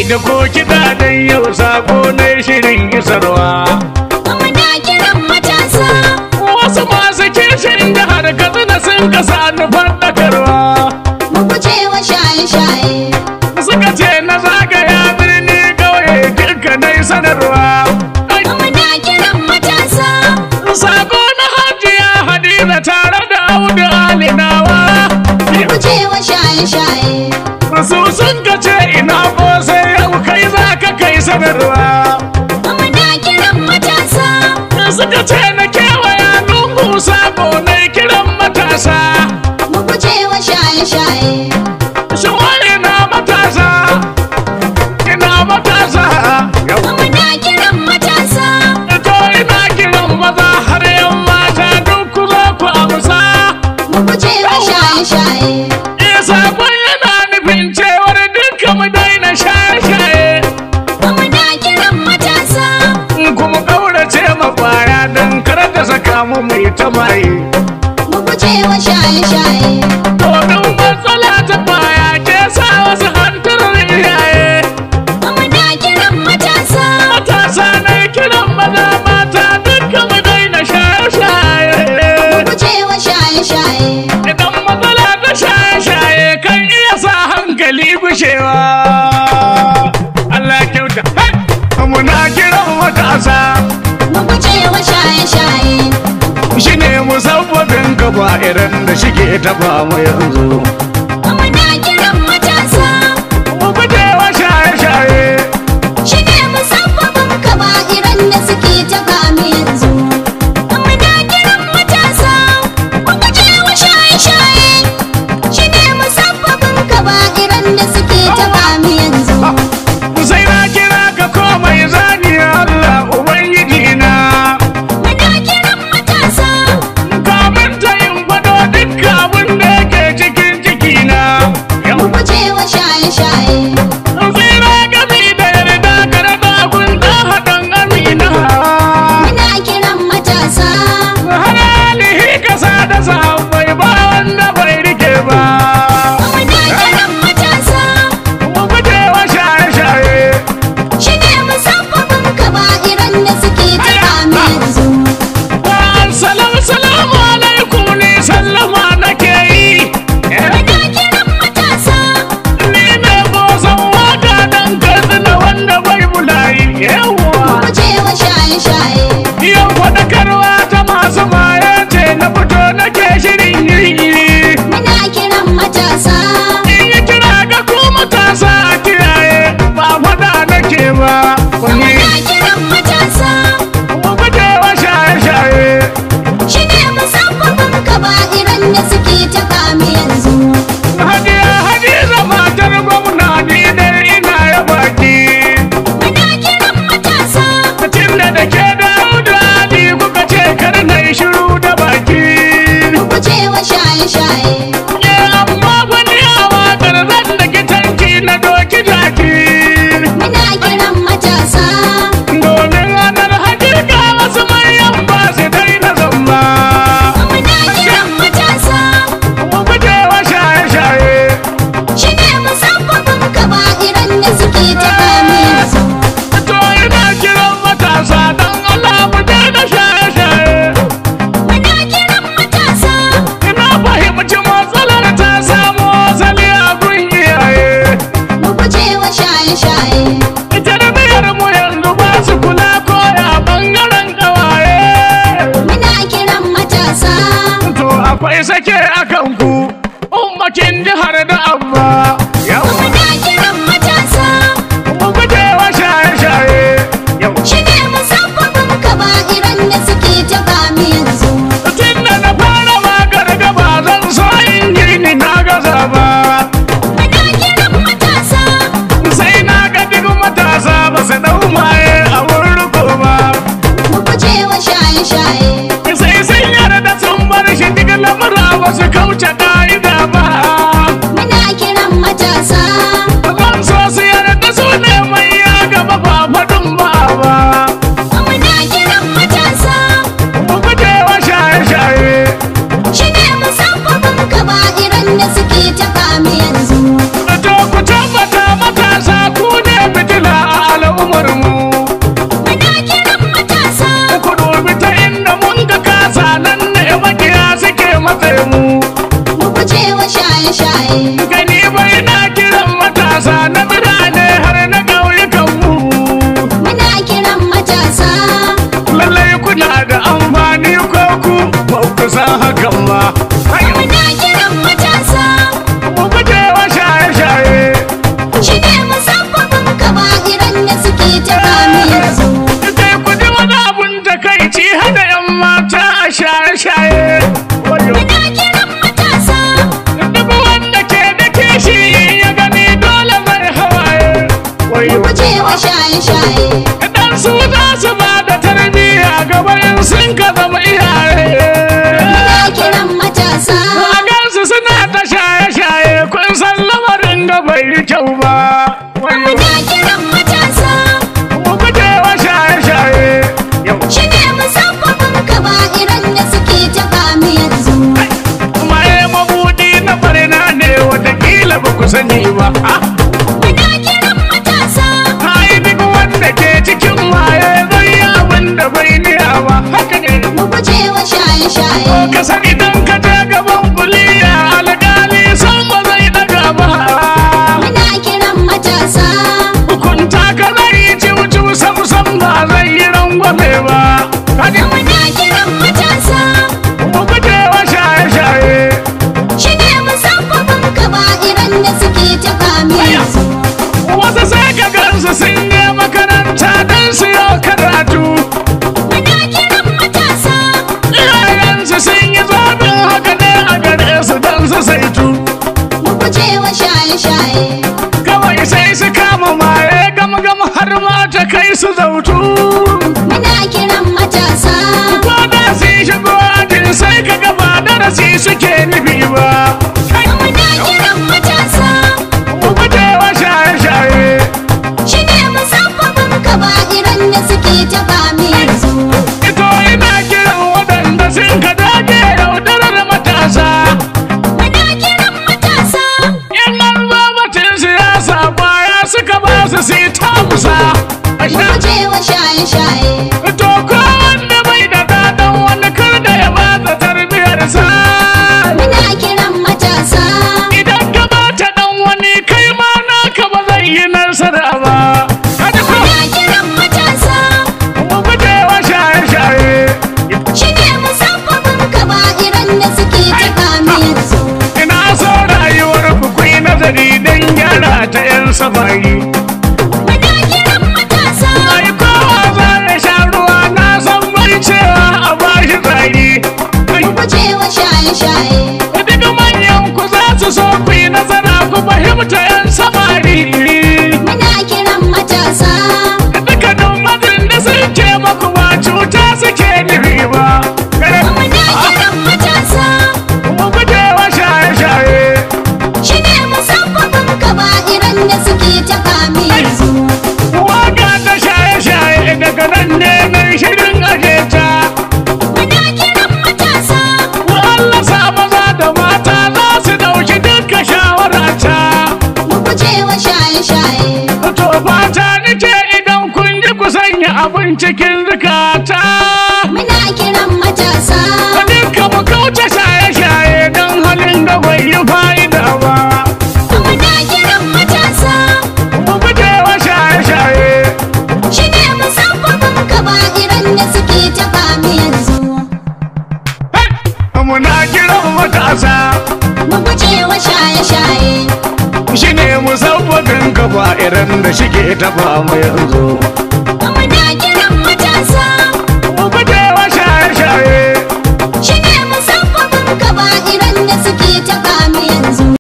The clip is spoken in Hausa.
da ko kiɗa dan yau sako na shirin isarwa. Muna kiran matasa. Wasu masu kishin jihar Katsina sun kasa nufar dakarwa. Mu guje wa shaye-shaye. Suka ce na zagaya birni ƙauye duka na sanarwa. Muna kiran matasa. Sako na Hajiya Hadiza tare da Audu Alinawa. Mu guje wa shaye-shaye. Su sun ka ce ina ko sai yau kai za ka kai sanarwa. Muna kiran matasa. Suka ce na kewaya lungu sako na kiran matasa. Mu guje wa shaye-shaye. Shawari na matasa, ina matasa. Muna kiran matasa. To ina kiran maza har yan mata duk ku zo ku amsa. Mu guje wa shaye-shaye. Sakon yana nufin cewar duka mu daina shaye-shaye. Muna kiran matasa. Kuma ƙaurace makwaya don kar da saka mu mai ta maye. Mu guje wa shaye-shaye. Domin matsala ta kwaya ke sa wasu hantarar iyaye. Muna kiran matasa. Matasa na kiran maza mata duka mu daina shaye-shaye. Mu guje wa shaye-shaye. Idan matsala ta shaye-shaye kan iya sa hankali gushewa. Allah kyauta. Muna kiran matasa. Mu guje wa shaye-shaye. Shi ne musabbabin gaba irin da shige taba mu yanzu. Muna kiran matasa. Mu guje wa shaye-shaye. Shi ne musabbabin kaba'iran da suke taɓa mu yanzu. Muna kiran matasa. Mu guje wa shaye-shaye. Shi ne musabbabin kaba'iran da suke taɓa mu yanzu. Sai na kira ka komai zani Allah Ubangiji na. Muna kiran matasa. Kamin ta yin gwado duk abin da yake cikin cikina. Mu guje wa shaye-shaye. Tsira gami da yarda karɓa gun ɗan haɗin amina. Muna kiran matasa. Har alihi kasa da sahabbai ba wanda bai rike ba. Muna kiran matasa. Mu guje wa shaye-shaye. Shi ne musabbabin kaba'iran da suke taɓa mu yanzu. Salamu alaikum ni sallama nake yi. Muna kiran matasa. Ni ne bosan waka dan Katsina wanda bai bulayi. Mu Yawwa. guje wa shaye-shaye. Yau faɗakarwa ta masu maye ce na fito nake shirin iri-iri. Muna kiran matasa. In yi kira ga ku matasa a kiyaye ba faɗa nake ba. Muna kiran matasa. Mu guje wa shaye-shaye. Shi ne musabbabin kaba'iran da suke taɓa mu yanzu. Hadiza matar gwamna ni dai ina ya baki. Muna kiran matasa. Tunda da ke Dauda Ali kuka ce kar na yi shiru da baki. Mu guje wa shaye-shaye. Amma wani yawa garzan da gitanki na doki jaki. Muna kiran matasa. Domin ranar hakika wasu manyan ba su daina zamba. Muna kiran matasa. Mu guje wa shaye-shaye. Shi ne musabbabin kaba'iran da suke taɓa mu yanzu. To ina kiran matasa don Allah mu daina shaye-shaye. Muna kiran matasa. Ina fahimci matsalar ta samo asali a gun iyaye. Mu guje wa shaye-shaye. Tarbiyyar mu yanzu ba su kula ko ya bangaren kawaye. Muna kiran matasa. To akwai sake akan ku ummakin jihar da abba. Yau Muna kiran matasa. mu guje wa shaye-shaye. Yau Shi ne musabbabin kaba'iran da suke taɓa mu yanzu. tun da na fara magar gaba zan so in gini na gaza ba. Muna kiran matasa. Sai na ga duk matasa ba su dau maye a wurin riko ba. Mu guje wa shaye-shaye. Sai sun yarda sun bar shi duk lamura wasu kauce ka'ida ba. Muna kiran matasa. Zan so su yarda su ne mai ya gaba ba faɗin ba ba. Muna kiran matasa. Mu guje wa shaye-shaye. Shi ne musabbabin kaba'iran da suke taɓa mu yanzu. To ku tabbata matasa ku ne matse mu. mu guje wa shaye-shaye. Gani bai na kiran matasa na birane har na ƙauyukanmu. Muna kiran matasa. Lallai kuna da amfani ko ku ba ku san hakan ba. Muna kiran matasa. Mu guje wa shaye-shaye. Shi ne musabbabin kaba'iran da suke ta kame yanzu. Kai ku ji wani abun takaici hada 'yan mata a shaye-shaye. Muna kiran matasa. Duk wanda ke da kishi ya gani dole zai hawaye. Mu guje wa shaye-shaye. Dan su za su ba da tarbiyya gaban sun ka zama iyaye. Muna kiran matasa. A gansu suna ta shaye-shaye kun san lamarin da bai yi kyau ba. Muna kiran matasa. Mu guje wa shaye-shaye. Shi ne musabbabin kaba'iran da suke ta kame yanzu. Maye mabudi na barna ne watakila ba ku sani ba. Muna kiran matasa. Ai duk wanda ke cikin maye zai yi abin da bai niya ba. Haka ne. Mu guje wa shaye-shaye. Ka san idan ka je gaban kuliya alƙali san ba zai daga ba. Muna kiran matasa. Hukunta ka zai ciwu sam ba zai yi rangwame ba. Muna kiran matasa. Mu guje wa shaye-shaye. Shi ne musabbabin kaba'iran da suke ta kame yanzu. Wasu sai ka gansu sun je makaranta don su yi karatu. Muna kiran matasa. Iyayensu sun yi zaɓin haka ne a gare su don su saitu. Mu guje wa shaye-shaye. Kawai sai su kama maye gama har ma ta kai su zautu. Muna kiran matasa. Ko da sun shigo ajin sai ka gaba darasi suke nufi ba. Muna kiran matasa. Mu guje wa shaye-shaye. Shi ne musabbabin kaba'iran da suke ta kame yanzu. Ito ina kiran waɗanda sun ka dage yaudarar matasa. Muna kiran matasa. Yan marmamatin siyasa kwaya suka ba su sai ta musa. Mu guje wa shaye-shaye. To ko wanda bai da dadan wani kar da ya bata tarbiyarsa. Muna kiran matasa. Idan ka bata dan wani kai ma naka ba zai yi nasara ba. Kada ko Muna kiran matasa. mu guje wa shaye-shaye. Shi ne musabbabin kaba'iran da suke ta kame yanzu. Ina so rayuwar ku kuyi nazari don gyara ta 'yan samari. Muna kiran matasa. Ai kowa za ya sha ruwa na san bai cewa a bashi tsari. Mu guje wa shaye-shaye. Duk manyan ku za su so ku yi nazara ku fahimta 'yan samari. Muna kiran matasa. Dukkanin mazin da sun ce maku ba cuta suke nufi ba. Muna kiran matasa. Mu guje wa shaye-shaye. Shi ne musabbabin kaba'iran da suke ta kame yanzu. Waka ta shaye-shaye daga nan ne mai shirin aje ta. Muna kiran matasa. Allah sa maza da mata za su ɗauki duka shawara ta. Mu guje wa shaye-shaye. To fata nake idan kun ji ku sanya abin cikin zukata. Muna kiran matasa. Duka mu kauce shaye-shaye don halin da bai yi fa'ida ba. Muna kiran matasa. Mu guje wa shaye-shaye. Shi ne musabbabin kaba'iran da suke ta kame yanzu. Muna kiran matasa. Mu guje wa shaye-shaye. Shi ne musabbabin gaba irin da shike tafa mu yanzu.